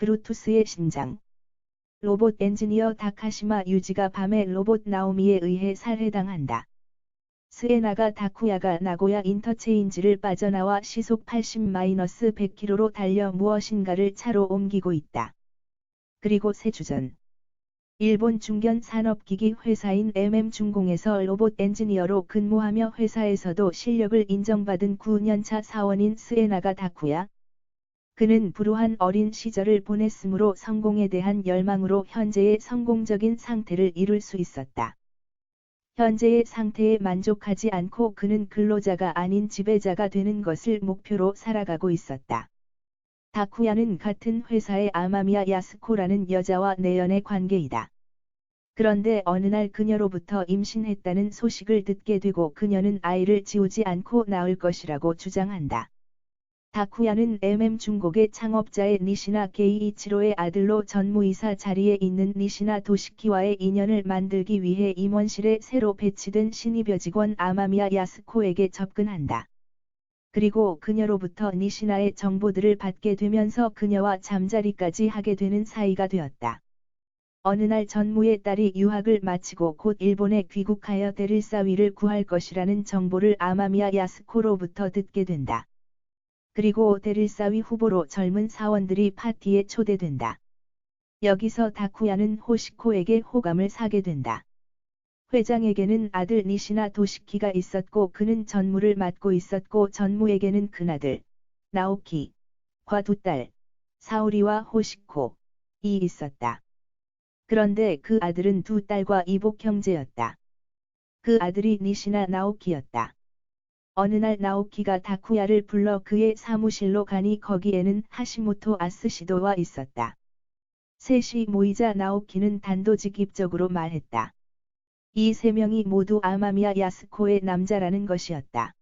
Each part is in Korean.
브루투스의 심장. 로봇 엔지니어 다카시마 유지가 밤에 로봇 나오미에 의해 살해당한다. 스에나가 다쿠야가 나고야 인터체인지를 빠져나와 시속 80-100km로 달려 무엇인가를 차로 옮기고 있다. 그리고 3주 전. 일본 중견 산업기기 회사인 MM중공에서 로봇 엔지니어로 근무하며 회사에서도 실력을 인정받은 9년차 사원인 스에나가 다쿠야. 그는 불우한 어린 시절을 보냈으므로 성공에 대한 열망으로 현재의 성공적인 상태를 이룰 수 있었다. 현재의 상태에 만족하지 않고 그는 근로자가 아닌 지배자가 되는 것을 목표로 살아가고 있었다. 다쿠야는 같은 회사의 아마미야 야스코라는 여자와 내연의 관계이다. 그런데 어느 날 그녀로부터 임신했다는 소식을 듣게 되고 그녀는 아이를 지우지 않고 낳을 것이라고 주장한다. 다쿠야는 MM중공의 창업자의 니시나 게이이치로의 아들로 전무이사 자리에 있는 니시나 도시키와의 인연을 만들기 위해 임원실에 새로 배치된 신입여 직원 아마미야 야스코에게 접근한다. 그리고 그녀로부터 니시나의 정보들을 받게 되면서 그녀와 잠자리까지 하게 되는 사이가 되었다. 어느 날 전무의 딸이 유학을 마치고 곧 일본에 귀국하여 데릴사위를 구할 것이라는 정보를 아마미야 야스코로부터 듣게 된다. 그리고 데릴사위 후보로 젊은 사원들이 파티에 초대된다. 여기서 다쿠야는 호시코에게 호감을 사게 된다. 회장에게는 아들 니시나 도시키가 있었고 그는 전무를 맡고 있었고 전무에게는 큰아들 나오키과 두 딸 사오리와 호시코이 있었다. 그런데 그 아들은 두 딸과 이복 형제였다. 그 아들이 니시나 나오키였다. 어느 날 나오키가 다쿠야를 불러 그의 사무실로 가니 거기에는 하시모토 아스시도와 있었다. 셋이 모이자 나오키는 단도직입적으로 말했다. 이 세 명이 모두 아마미야 야스코의 남자라는 것이었다.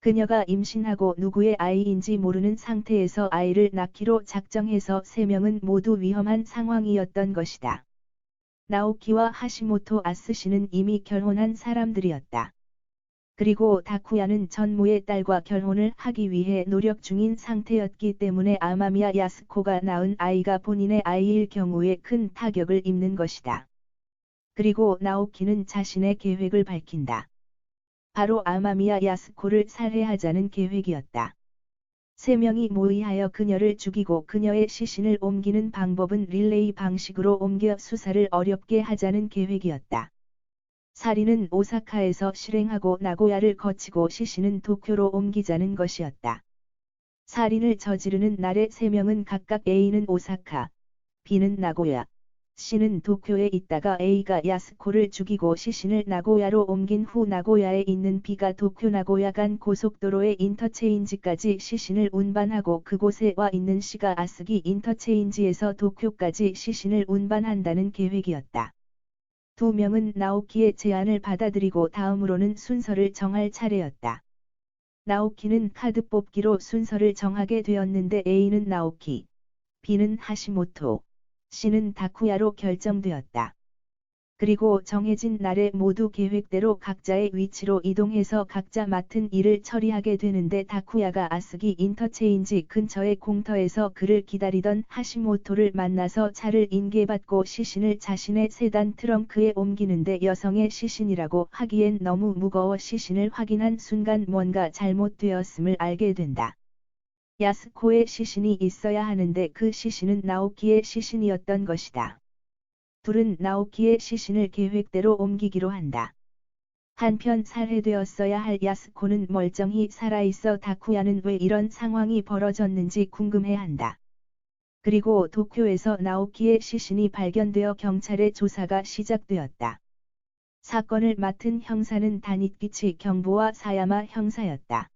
그녀가 임신하고 누구의 아이인지 모르는 상태에서 아이를 낳기로 작정해서 세 명은 모두 위험한 상황이었던 것이다. 나오키와 하시모토 아스시는 이미 결혼한 사람들이었다. 그리고 다쿠야는 전무의 딸과 결혼을 하기 위해 노력 중인 상태였기 때문에 아마미야 야스코가 낳은 아이가 본인의 아이일 경우에 큰 타격을 입는 것이다. 그리고 나오키는 자신의 계획을 밝힌다. 바로 아마미야 야스코를 살해하자는 계획이었다. 세 명이 모의하여 그녀를 죽이고 그녀의 시신을 옮기는 방법은 릴레이 방식으로 옮겨 수사를 어렵게 하자는 계획이었다. 살인은 오사카에서 실행하고 나고야를 거치고 시신은 도쿄로 옮기자는 것이었다. 살인을 저지르는 날에 세 명은 각각 A는 오사카, B는 나고야, C는 도쿄에 있다가 A가 야스코를 죽이고 시신을 나고야로 옮긴 후 나고야에 있는 B가 도쿄 나고야 간 고속도로의 인터체인지까지 시신을 운반하고 그곳에 와 있는 C가 아스기 인터체인지에서 도쿄까지 시신을 운반한다는 계획이었다. 두 명은 나오키의 제안을 받아들이고 다음으로는 순서를 정할 차례였다. 나오키는 카드 뽑기로 순서를 정하게 되었는데 A는 나오키, B는 하시모토, C는 다쿠야로 결정되었다. 그리고 정해진 날에 모두 계획대로 각자의 위치로 이동해서 각자 맡은 일을 처리하게 되는데 다쿠야가 아스기 인터체인지 근처의 공터에서 그를 기다리던 하시모토를 만나서 차를 인계받고 시신을 자신의 세단 트렁크에 옮기는데 여성의 시신이라고 하기엔 너무 무거워 시신을 확인한 순간 뭔가 잘못되었음을 알게 된다. 야스코의 시신이 있어야 하는데 그 시신은 나오키의 시신이었던 것이다. 둘은 나오키의 시신을 계획대로 옮기기로 한다. 한편 살해되었어야 할 야스코는 멀쩡히 살아있어 다쿠야는 왜 이런 상황이 벌어졌는지 궁금해한다. 그리고 도쿄에서 나오키의 시신이 발견되어 경찰의 조사가 시작되었다. 사건을 맡은 형사는 다니키치 경보와 사야마 형사였다.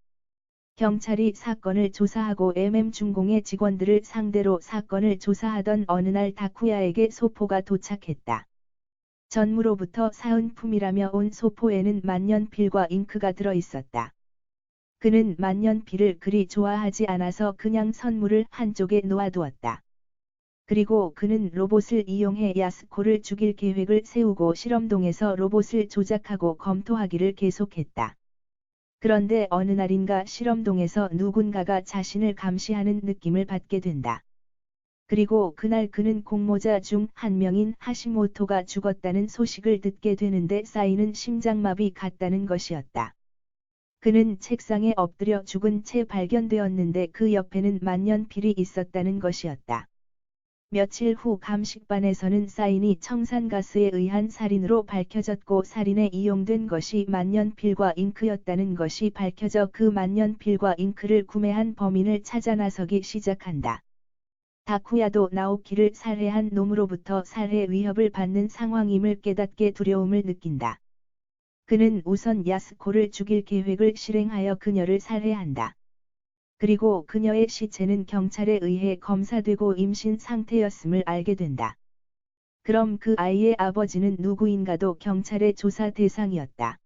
경찰이 사건을 조사하고 MM중공의 직원들을 상대로 사건을 조사하던 어느 날 다쿠야에게 소포가 도착했다. 전무로부터 사은품이라며 온 소포에는 만년필과 잉크가 들어 있었다. 그는 만년필을 그리 좋아하지 않아서 그냥 선물을 한쪽에 놓아두었다. 그리고 그는 로봇을 이용해 야스코를 죽일 계획을 세우고 실험동에서 로봇을 조작하고 검토하기를 계속했다. 그런데 어느 날인가 실험동에서 누군가가 자신을 감시하는 느낌을 받게 된다. 그리고 그날 그는 공모자 중 한 명인 하시모토가 죽었다는 소식을 듣게 되는데 사이는 심장마비 같다는 것이었다. 그는 책상에 엎드려 죽은 채 발견되었는데 그 옆에는 만년필이 있었다는 것이었다. 며칠 후 감식반에서는 사인이 청산가스에 의한 살인으로 밝혀졌고 살인에 이용된 것이 만년필과 잉크였다는 것이 밝혀져 그 만년필과 잉크를 구매한 범인을 찾아 나서기 시작한다. 다쿠야도 나오키를 살해한 놈으로부터 살해 위협을 받는 상황임을 깨닫게 두려움을 느낀다. 그는 우선 야스코를 죽일 계획을 실행하여 그녀를 살해한다. 그리고 그녀의 시체는 경찰에 의해 검사되고 임신 상태였음을 알게 된다. 그럼 그 아이의 아버지는 누구인가도 경찰의 조사 대상이었다.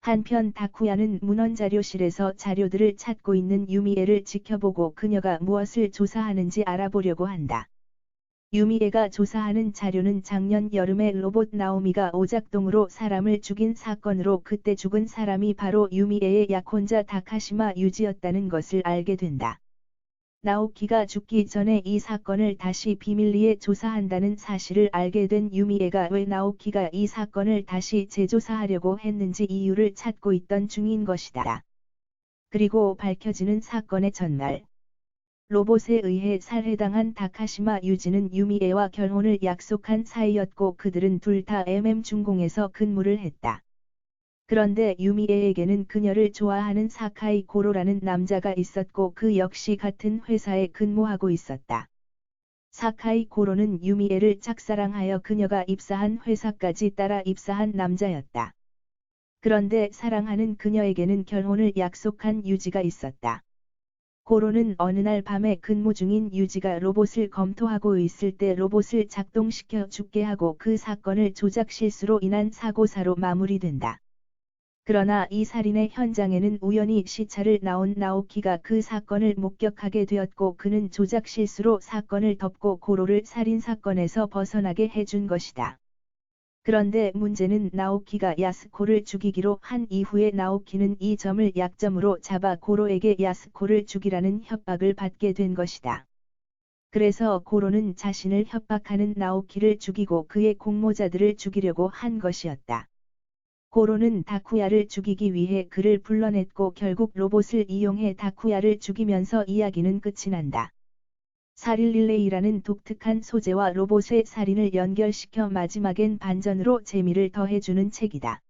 한편 다쿠야는 문헌자료실에서 자료들을 찾고 있는 유미에를 지켜보고 그녀가 무엇을 조사하는지 알아보려고 한다. 유미에가 조사하는 자료는 작년 여름에 로봇 나오미가 오작동으로 사람을 죽인 사건으로 그때 죽은 사람이 바로 유미에의 약혼자 다카시마 유지였다는 것을 알게 된다. 나오키가 죽기 전에 이 사건을 다시 비밀리에 조사한다는 사실을 알게 된 유미에가 왜 나오키가 이 사건을 다시 재조사하려고 했는지 이유를 찾고 있던 중인 것이다. 그리고 밝혀지는 사건의 전날. 로봇에 의해 살해당한 다카시마 유지는 유미에와 결혼을 약속한 사이였고 그들은 둘 다 중공에서 근무를 했다. 그런데 유미에에게는 그녀를 좋아하는 사카이 고로라는 남자가 있었고 그 역시 같은 회사에 근무하고 있었다. 사카이 고로는 유미에를 짝사랑하여 그녀가 입사한 회사까지 따라 입사한 남자였다. 그런데 사랑하는 그녀에게는 결혼을 약속한 유지가 있었다. 고로는 어느 날 밤에 근무 중인 유지가 로봇을 검토하고 있을 때 로봇을 작동시켜 죽게 하고 그 사건을 조작 실수로 인한 사고사로 마무리된다. 그러나 이 살인의 현장에는 우연히 시차를 나온 나오키가 그 사건을 목격하게 되었고 그는 조작 실수로 사건을 덮고 고로를 살인사건에서 벗어나게 해준 것이다. 그런데 문제는 나오키가 야스코를 죽이기로 한 이후에 나오키는 이 점을 약점으로 잡아 고로에게 야스코를 죽이라는 협박을 받게 된 것이다. 그래서 고로는 자신을 협박하는 나오키를 죽이고 그의 공모자들을 죽이려고 한 것이었다. 고로는 다쿠야를 죽이기 위해 그를 불러냈고 결국 로봇을 이용해 다쿠야를 죽이면서 이야기는 끝이 난다. 살인 릴레이라는 독특한 소재와 로봇의 살인을 연결시켜 마지막엔 반전으로 재미를 더해주는 책이다.